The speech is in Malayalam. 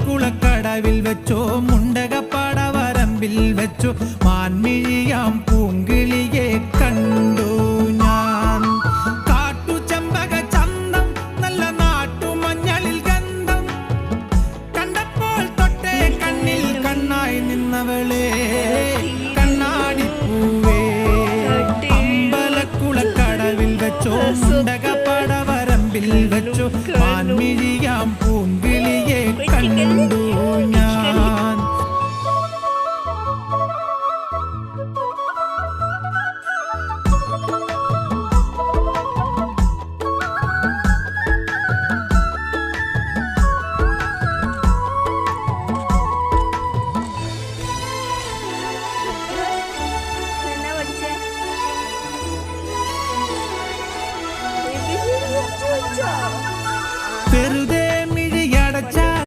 അമ്പലക്കുളക്കടവിൽ വെച്ചോ മുണ്ടകപ്പാടവരമ്പിൽ വെച്ചോ മാൻമിഴിയാം പൂങ്കിളിയെ കണ്ടു ഞാൻ. കാട്ടുചെമ്പക ചന്തം നല്ല നാട്ടുമഞ്ഞളിൽ ഗന്ധം കണ്ടപ്പോൾ തൊട്ടേ കണ്ണിൽ കണ്ണായി നിന്നവളെ കണ്ണാടിപ്പൂവേ. അമ്പലക്കുളക്കടവിൽ വെച്ചോ മുണ്ടകപ്പാടവരമ്പിൽ വെച്ചോ